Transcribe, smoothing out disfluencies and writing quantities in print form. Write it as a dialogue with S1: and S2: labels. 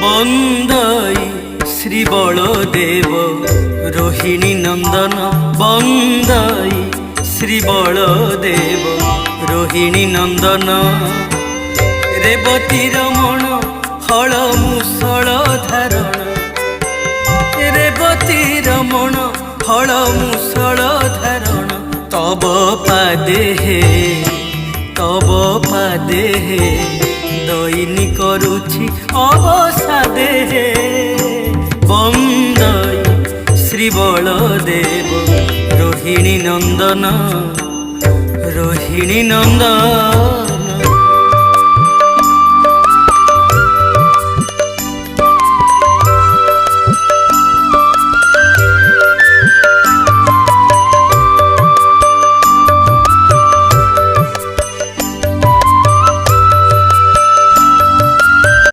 S1: বন্দই শ্রী বলদেব রোহিণী নন্দন বন্দই শ্রী বলদেব রোহিণী নন্দন রেবতী রমণ হল মুষল ধারণ রেবতী রমণ হল মুষল ধারণ তব পাদে তব পাদে দৈনি করুছি অবসাদে বন্দই শ্রী বলদেব রোহিণী নন্দন রোহিণী নন্দন।